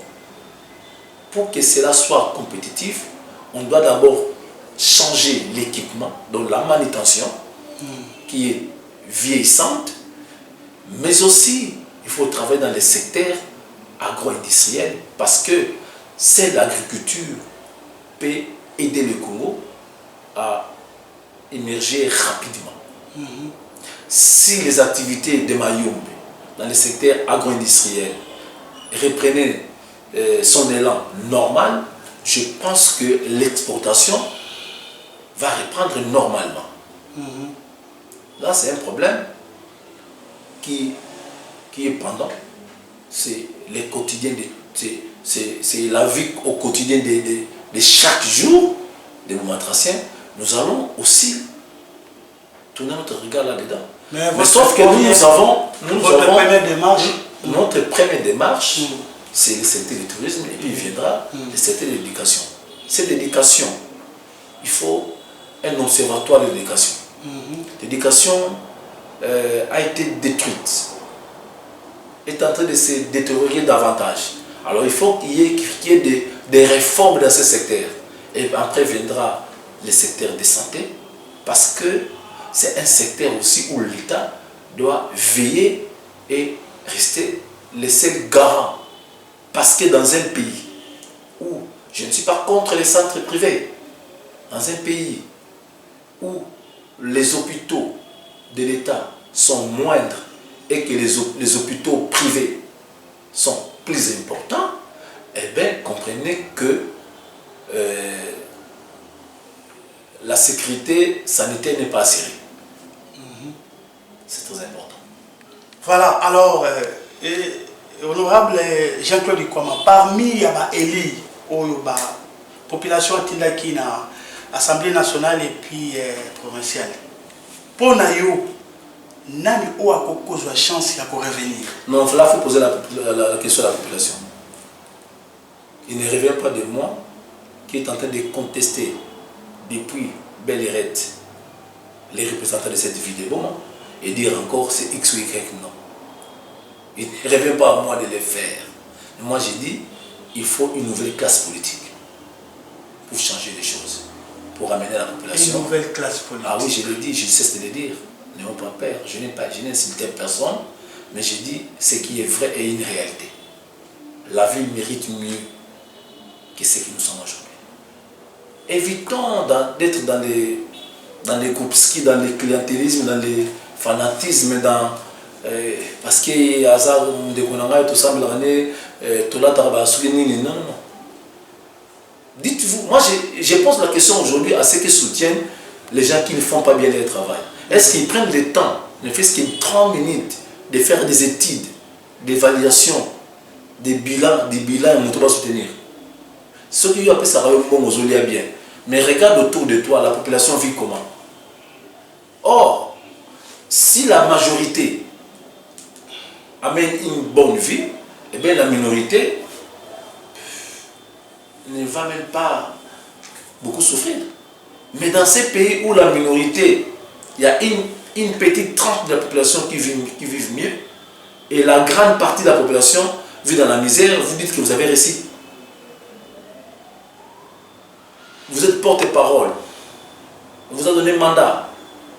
pour que cela soit compétitif, on doit d'abord changer l'équipement, donc la manutention, qui est vieillissante, mais aussi il faut travailler dans les secteurs agro-industriels parce que c'est l'agriculture peut aider le Congo à émerger rapidement. Si les activités de Mayombe dans le secteur agro-industriel reprenaient son élan normal, je pense que l'exportation va reprendre normalement. Là, c'est un problème qui est pendant. C'est les quotidiens, c'est la vie au quotidien de chaque jour des Boumatraciens. Nous allons aussi tourner notre regard là-dedans. Mais sauf que nous avons notre première démarche, c'est le secteur du tourisme et puis il viendra le secteur de l'éducation. Cette éducation, il faut un observatoire de l'éducation. L'éducation a été détruite, est en train de se détériorer davantage. Alors il faut qu'il y ait des réformes dans ce secteur. Et après viendra le secteur de santé, parce que c'est un secteur aussi où l'État doit veiller et rester le seul garant. Parce que dans un pays où, je ne suis pas contre les centres privés, dans un pays où les hôpitaux de l'État sont moindres et que les hôpitaux privés sont plus importants, eh bien, comprenez que la sécurité sanitaire n'est pas assurée. C'est très important. Voilà, alors, honorable Jean-Claude Ikwama, parmi les élus, la population qui na Assemblée nationale et puis provinciale, pour nous, nani ou a la chance de revenir? Non, là, il faut poser la question à la population. Il ne revient pas de moi qui est en train de contester depuis Belle-Hérette les représentants de cette ville de Boma et dire encore c'est X ou Y. Non. Il ne revient pas à moi de le faire. Moi, j'ai dit il faut une nouvelle classe politique pour changer les choses, pour amener la population. Une nouvelle classe politique. Ah oui, je l'ai dit, je cesse de le dire. N'ayons pas peur. Je n'ai insulté personne. Mais j'ai dit, ce qui est vrai est une réalité. La ville mérite mieux que ce que nous sommes aujourd'hui. Évitons d'être dans les groupes ski, dans le clientélisme, dans le fanatisme, parce que hasard de Konanga et tout ça, non, non. Dites-vous, moi je pose la question aujourd'hui à ceux qui soutiennent les gens qui ne font pas bien leur travail. Est-ce qu'ils prennent le temps, ne fût-ce que 30 minutes, de faire des études, d'évaluation, des bilans, on doit soutenir. Ceux qui appellent ça bien. Mais regarde autour de toi, la population vit comment? Or, si la majorité amène une bonne vie, eh bien la minorité ne va même pas beaucoup souffrir. Mais dans ces pays où la minorité, il y a une petite tranche de la population qui vit mieux, et la grande partie de la population vit dans la misère, vous dites que vous avez réussi. Vous êtes porte-parole. On vous a donné mandat.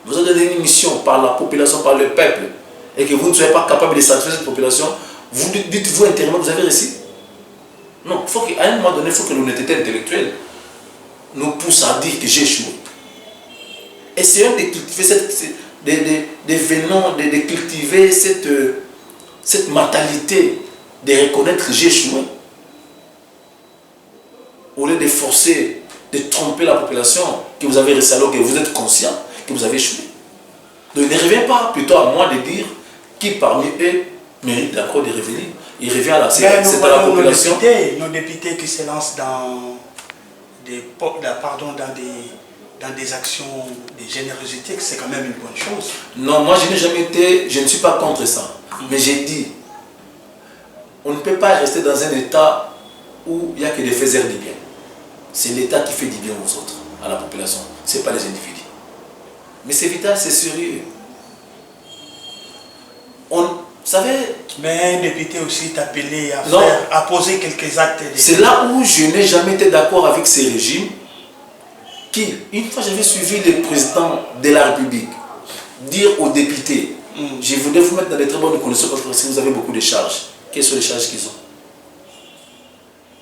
On vous a donné une mission par la population, par le peuple, et que vous ne soyez pas capable de satisfaire cette population, vous dites-vous intérieurement que vous avez réussi. Non, à un moment donné, il faut que l'honnêteté intellectuelle nous pousse à dire que j'ai échoué. Essayons de cultiver cette mentalité de reconnaître que j'ai échoué. Au lieu de forcer, de tromper la population, que vous avez réussi alors que vous êtes conscient que vous avez échoué. Donc il ne revient pas plutôt à moi de dire qui parmi eux mérite d'accord de revenir. Il revient à la population. Nos députés qui se lancent dans des actions de générosité, c'est quand même une bonne chose. Non, moi je ne suis pas contre ça. Mais j'ai dit, on ne peut pas rester dans un état où il n'y a que des faiseurs du bien. C'est l'État qui fait du bien aux autres, à la population. Ce n'est pas les individus. Mais c'est vital, c'est sérieux. Vous savez... Mais un député aussi est appelé à poser quelques actes. C'est là où je n'ai jamais été d'accord avec ces régimes qui, une fois j'avais suivi le président de la République dire aux députés, je voudrais vous mettre dans des très bonnes conditions parce que vous avez beaucoup de charges. Quelles sont les charges qu'ils ont?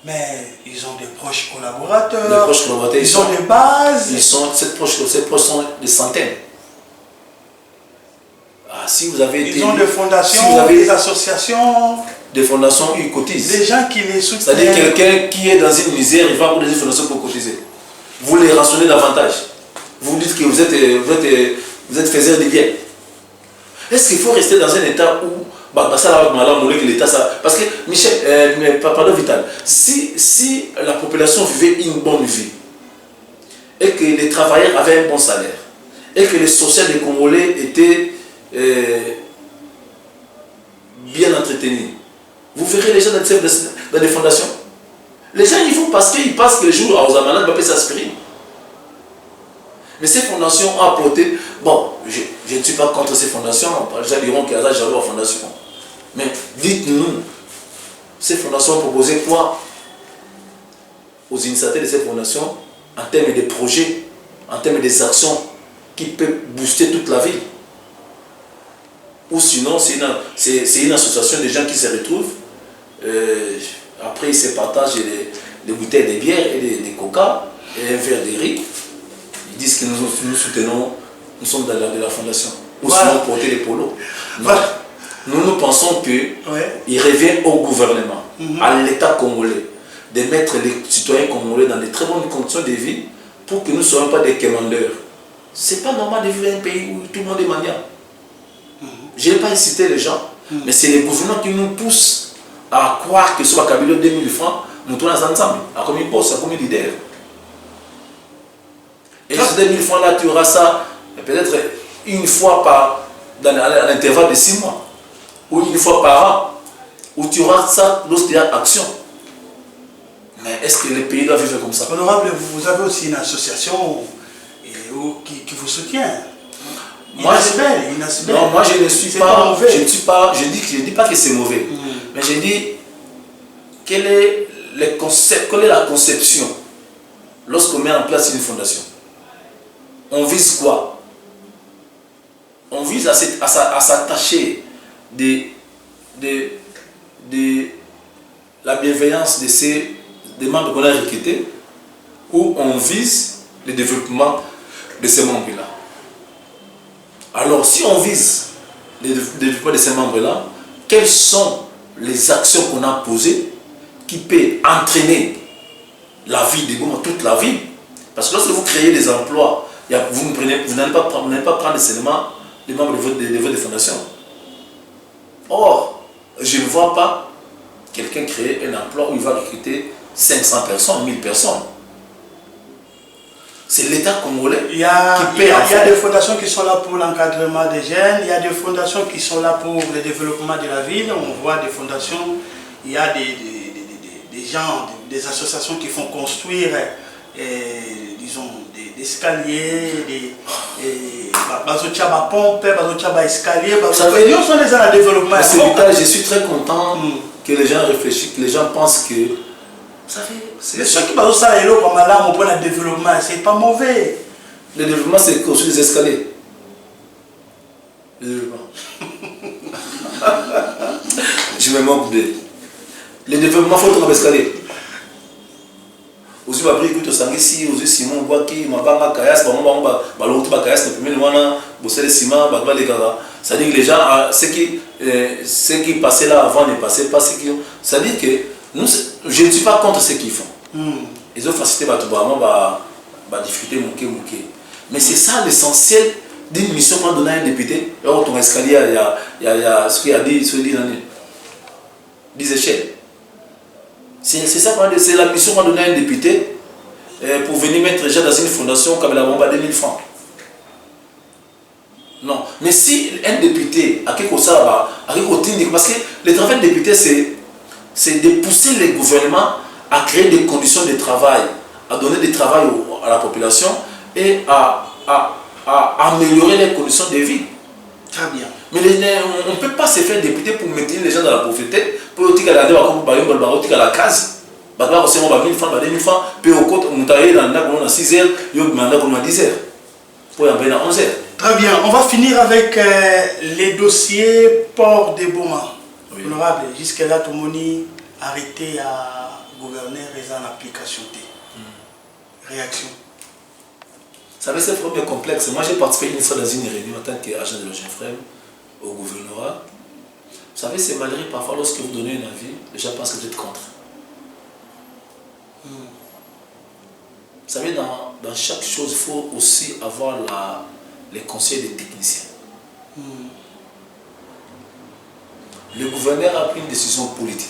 Mais ils ont des proches collaborateurs. Des proches collaborateurs. Ils ont des bases. Ces proches sont des centaines. Ah, si vous avez ils ont des fondations, des associations. Des fondations, ils cotisent. Des gens qui les soutiennent. C'est-à-dire quelqu'un qui est dans une misère, il va pour des fondations pour cotiser. Vous les rationnez davantage. Vous dites que vous êtes faiseur de bien. Est-ce qu'il faut rester dans un état où parce que Michel, pardon Vital, si la population vivait une bonne vie et que les travailleurs avaient un bon salaire et que le social des Congolais était bien entretenu, vous verrez les gens dans des fondations. Les gens y vont parce qu'ils passent que les jours à Ozamana ne peuvent s'aspirer. Mais ces fondations ont apporté. Bon, je ne suis pas contre ces fondations. Les gens diront qu'il y a des gens fondation. Mais dites-nous, ces fondations ont proposé quoi aux initiateurs de ces fondations en termes de projets, en termes des actions qui peuvent booster toute la ville? Ou sinon, c'est une association de gens qui se retrouvent, après ils se partagent des bouteilles de bière et des coca et un verre de riz. Ils disent que nous soutenons, nous sommes dans la fondation. Ou sinon porter les polos. Nous pensons qu'il revient au gouvernement, à l'État congolais, de mettre les citoyens congolais dans de très bonnes conditions de vie pour que nous ne soyons pas des commandeurs. Ce n'est pas normal de vivre dans un pays où tout le monde est mendiant. Je n'ai pas incité les gens, mais c'est le gouvernement qui nous pousse à croire que sur la Kabila 2000 francs, nous tournons ensemble, à comme une boss, à comme une leader. Et ces 2000 francs là, tu auras ça peut-être une fois à l'intervalle de 6 mois. Ou une fois par an, où tu auras ça lorsqu'il y a action. Mais est-ce que les pays doivent vivre comme ça? Honorable, vous avez aussi une association qui vous soutient. Moi, non, moi je ne suis pas mauvais. Je ne dis pas que c'est mauvais. Mais je dis quelle est la conception lorsqu'on met en place une fondation? On vise quoi? On vise à s'attacher de de la bienveillance des membres qu'on a recrutés, où on vise le développement de ces membres-là. Alors, si on vise le développement de ces membres-là, quelles sont les actions qu'on a posées qui peuvent entraîner la vie des Goma, toute la vie? Parce que lorsque vous créez des emplois, vous n'allez pas prendre seulement les membres de votre fondation. Or, je ne vois pas quelqu'un créer un emploi où il va recruter 500 personnes, 1000 personnes. C'est l'État congolais qui paie. Il y a des fondations qui sont là pour l'encadrement des jeunes, il y a des fondations qui sont là pour le développement de la ville. On voit des fondations, il y a des gens, des associations qui font construire, disons, des escaliers, des pompes, des escaliers. Ils sont déjà dans le développement. Je suis très content que les gens réfléchissent, que les gens pensent que. Mais ceux qui parlent ça, comme là, on prend le développement, c'est pas mauvais. Le développement, c'est construire des escaliers. Le développement. Je me moque de. Le développement, il faut être dans l'escalier. Aussi, après, écoute, Sangisi, aussi, Simon, Boaki, Mabanga, Kayas, Balotu, Bakayas, le premier mois, Bossé, Sima, Bagba, les Gaga. C'est-à-dire que les gens, ceux qui passaient là avant ne passaient pas ce qu'ils ont. C'est-à-dire que nous, je ne suis pas contre ce qu'ils font. Ils ont facilité la difficulté, mais c'est ça l'essentiel d'une mission qu'on a donnée à un député. Là, ton escalier, il y a ce qu'il a dit, ce qu'il a dit, 10 échelles. C'est ça, c'est la mission qu'on a donnée à un député pour venir mettre déjà dans une fondation comme la bombe à 2000 francs. Non, mais si un député a quelque chose parce que le travail du député, c'est de pousser les gouvernements à créer des conditions de travail, à donner du travail à la population et à améliorer les conditions de vie. Très bien. Mais on ne peut pas se faire député pour mettre les gens dans la pauvreté, pour dire à la case. Bah, 1000 francs, 2000 francs, puis au côté, on taille dans 6 heures, il y a 10 heures. Pour y en venir à 11 heures. Très bien, on va finir avec les dossiers port de Boma. Oui. Honorable, jusque-là, tout le monde arrêté à gouverner et en application. Réaction. Vous savez, c'est vraiment complexe. Moi, j'ai participé une fois dans une réunion en tant qu'agent de logement frère au gouvernorat. Vous savez, c'est malheureux parfois lorsque vous donnez un avis, les gens pensent que vous êtes contre. Vous savez, dans chaque chose, il faut aussi avoir les conseils des techniciens. Le gouverneur a pris une décision politique.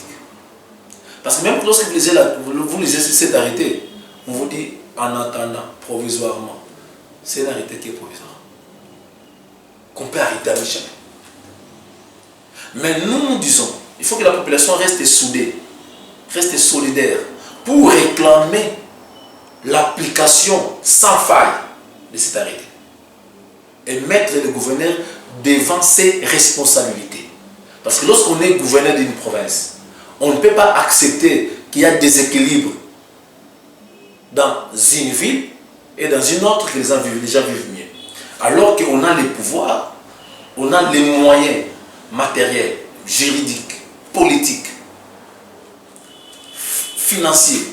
Parce que même lorsque vous lisez cet arrêté, on vous dit en attendant, provisoirement. C'est un arrêté qui est provisoire. Qu'on peut arrêter à jamais. Mais nous disons, il faut que la population reste soudée, reste solidaire pour réclamer l'application sans faille de cet arrêté. Et mettre le gouverneur devant ses responsabilités. Parce que lorsqu'on est gouverneur d'une province, on ne peut pas accepter qu'il y a des équilibres dans une ville et dans une autre que les gens vivent mieux. Alors qu'on a les pouvoirs, on a les moyens matériels, juridiques, politiques, financiers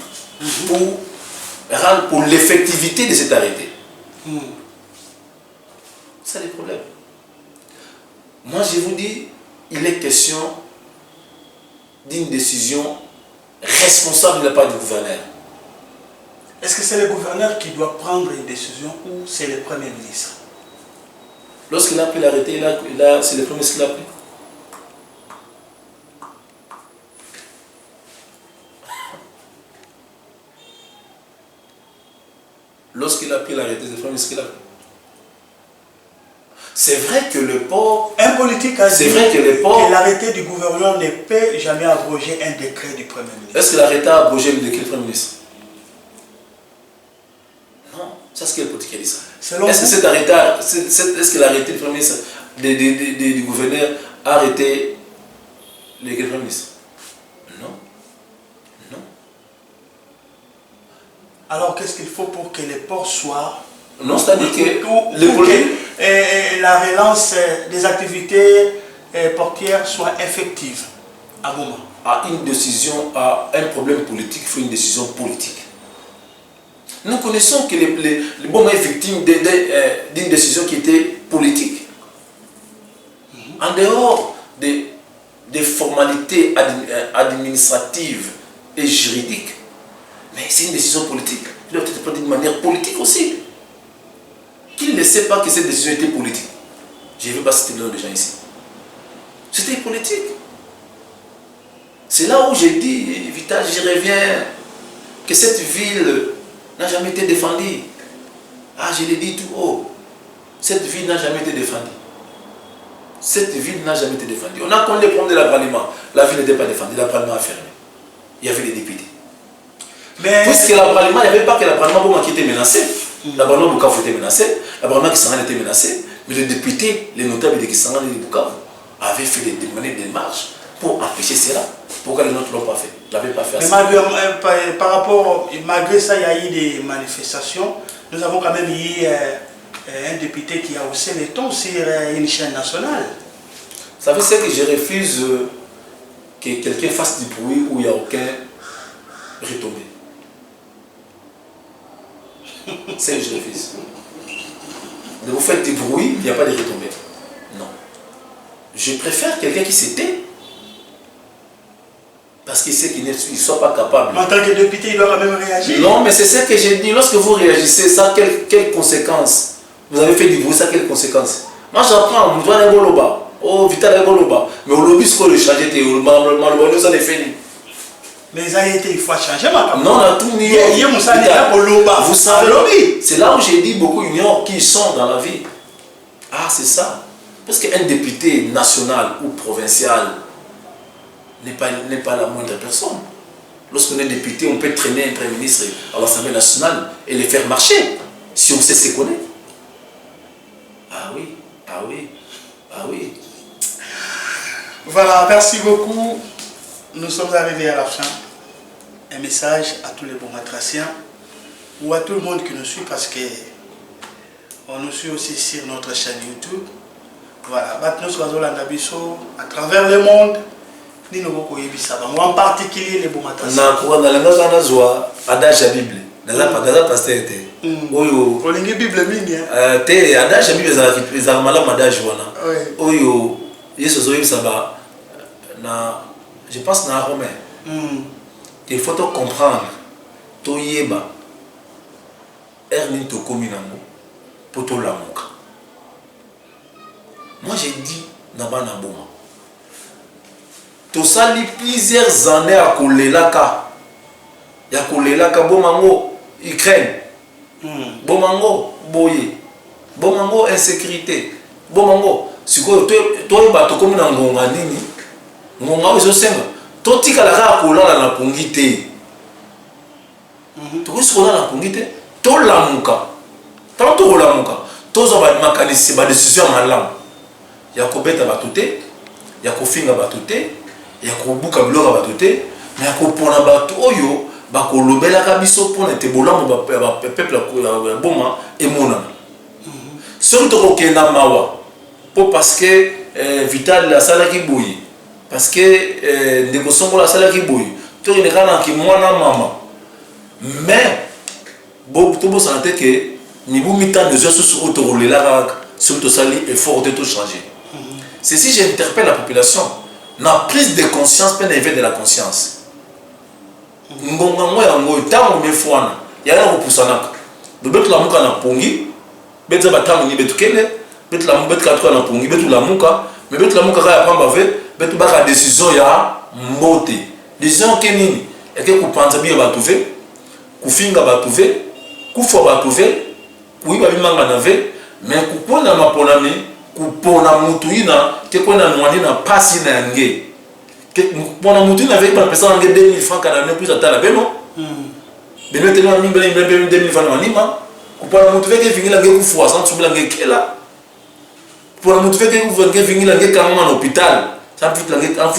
pour l'effectivité de cet arrêté. C'est le problème. Moi, je vous dis, il est question d'une décision responsable de la part du gouverneur. Est-ce que c'est le gouverneur qui doit prendre une décision ou c'est le Premier ministre? Lorsqu'il a pris l'arrêté, c'est le Premier ministre qui l'a pris. Lorsqu'il a pris l'arrêté, c'est le Premier ministre qui l'a pris. C'est vrai que le port... Un politique a dit que l'arrêté du gouverneur ne peut jamais abroger un décret du Premier ministre. Est-ce que l'arrêté a abrogé le décret du Premier ministre? Non, c'est ce que le politique a dit ça. Est-ce que l'arrêté du Premier ministre, du gouverneur a arrêté le décret du Premier ministre? Non. Non. Alors qu'est-ce qu'il faut pour que les ports soient... Non, c'est-à-dire que la relance des activités portière soit effective à Goma? À une décision, à un problème politique, il faut une décision politique. Nous connaissons que le Boma est victime d'une décision qui était politique. En dehors des formalités administratives et juridiques, mais c'est une décision politique. Il doit être prise d'une manière politique aussi. Qui ne sait pas que cette décision était politique? Je ne veux pas citer le nom des gens ici. C'était politique. C'est là où j'ai dit, Vital, j'y reviens, que cette ville n'a jamais été défendue. Ah, je l'ai dit tout haut. Cette ville n'a jamais été défendue. Cette ville n'a jamais été défendue. On a connu les problèmes de l'agrément. La ville n'était pas défendue, l'agrément a fermé. Il y avait les députés. Mais puisque l'agrément, il n'y avait pas que l'agrément qui était menacé. L'agrément Bukavu était menacé, l'agrément Kisangani était menacé, mais les députés, les notables de Kisangani et de Bukavu avaient fait des démarches pour empêcher cela. Pourquoi les nôtres ne l'ont pas fait? Ils n'avaient pas fait ça. Mais par rapport, malgré ça, il y a eu des manifestations. Nous avons quand même eu un député qui a haussé les tons sur une chaîne nationale. Vous savez, c'est que je refuse que quelqu'un fasse du bruit où il n'y a aucun retombé. C'est que je refuse. De vous faire du bruit, il n'y a pas de retombées. Non. Je préfère quelqu'un qui se tait. Parce qu'il sait qu'il ne soit pas capable. En tant que député, il doit quand même réagir. Non, mais c'est ce que j'ai dit. Lorsque vous réagissez, ça, quelles conséquences? Vous avez fait du bruit, ça, quelles conséquences? Moi, j'apprends, je dois aller au Loba. Oh, Vital aller au Loba. Mais au lobby, ce qu'on le change, nous a fait. Mais ça a été une fois changé, ma non, on a tout mis. Vous savez, c'est là où j'ai dit beaucoup ignorent qui sont dans la vie. Ah, c'est ça. Parce qu'un député national ou provincial n'est pas la moindre personne. Lorsqu'on est député, on peut traîner un Premier ministre à l'Assemblée nationale et les faire marcher, si on sait se connaître. Ah oui, ah oui, ah oui. Voilà, merci beaucoup. Nous sommes arrivés à la fin. Un message à tous les Bomatraciens ou à tout le monde qui nous suit parce que on nous suit aussi sur notre chaîne YouTube. Voilà, maintenant nous sommes à travers le monde. En particulier les Bomatraciens. Adage la Bible. Pasteur Oyo. Olingi Bible mingi. Te adage la Bible za malama adage wana. Oyo Yesu zoyi saba na je pense na Romain. Il faut comprendre to yeba erni to komi nango pour to lamuka. Moi j'ai dit na bana boma. To sali plusieurs années à kolelaka. Ya kolelaka bomango Ukraine. Bomango boye. Bomango insécurité. Bomango siko to ba to komi na ngonga nini? Ngonga ozo senga. To tika la ka kolala na pongite. To ko sola na pongite, to lamuka. Tant to lamuka. To zo ba makanisi ba décision malamu. Ya ko beta ba tuté, ya ko finga ba tuté, ya ko buka biloko ba tuté, mais ya ko pona ba to oyo ba ko lobela ka biso pona te bolamu ba peuple ya boma emona. Surtout ko kena mawa. Po parce que Vital la sala ki boyi. Parce que ndeko songo la sala ki boyi. To ne kana ki mwana mama. Mais bon to bo santé que ni bu mitan de zo sur autoroler la sur to sali effort de tout changer. C'est si j'interpelle la population, na prise de conscience, pas l'éveil de la conscience. Ngonga moya ngoy tango mefwana, ya na kupusana. Do betu la muka na pongi, betu ba tango ni betu kele, betu la muka betu katwa na pongi, betu la muka, mais betu la muka ka ya pamba ve, betu ba ka décision ya mbote. Décision ke nini? Eke kupanza biyo ba tuve, kufinga ba tuve, kufwa ba tuve, kuiba bimanga na ve, mais kupona maponami kupona mutu ina ke kwenda nwandi na pasi na yange ke kupona mutu ina avec ba pesa nge 2000 francs kana ne plus atala beno beno tena mingi bele 2000 francs manima kupona mutu veke vingila nge kufua sans subila nge kela kupona mutu veke nge vingila nge kama na hôpital ça fut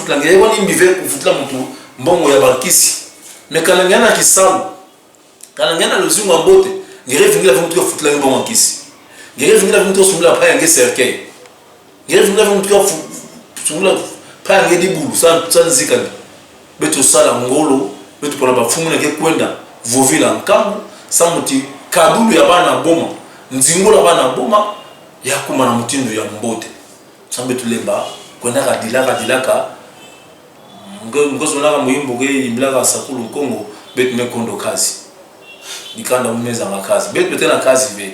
la nge wani mbive kufutla mutu mbongo ya bakisi mais kana ngana kisabu kana ngana lozungu mbote ngere vingila mutu kufutla mbongo kisi ngere vingila mutu subila pa yange cercueil. Il y a pas un boulot, ça zikali. Beto sala ngolo, beto pour la bafumu na kwenda vovila nkambu, sa muti kabulu ya bana boma, nzingola bana boma, ya kuma na mutindo ya mbote. Sa beto lemba, kwenda kadilaka, ngozo naka muimbo ke imlaga sakulu Kongo, beto mekondo kazi. Nikanda umeza ngakazi. Beto na kazi ve.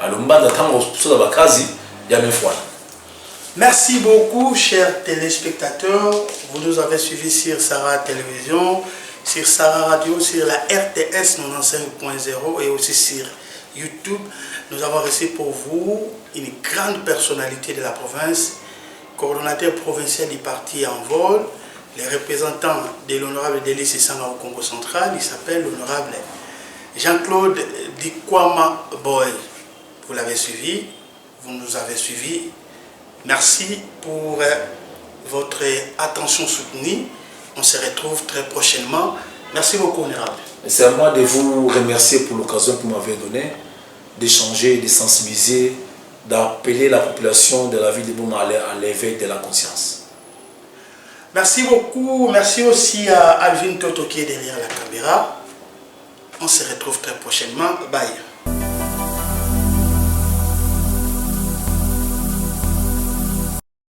Alombanda tango soda bakazi ya mefwa. Merci beaucoup, chers téléspectateurs. Vous nous avez suivis sur Sarah Télévision, sur Sarah Radio, sur la RTS 95.0 et aussi sur YouTube. Nous avons reçu pour vous une grande personnalité de la province, coordonnateur provincial du parti en vol, les représentants de l'honorable Délice Sanga au Congo central. Il s'appelle l'honorable Jean-Claude Dikwama Boy. Vous l'avez suivi, vous nous avez suivis. Merci pour votre attention soutenue. On se retrouve très prochainement. Merci beaucoup, honorable. C'est à moi de vous remercier pour l'occasion que vous m'avez donnée d'échanger, de sensibiliser, d'appeler la population de la ville de Boma à l'éveil de la conscience. Merci beaucoup. Merci aussi à Alvin Toto qui est derrière la caméra. On se retrouve très prochainement. Bye.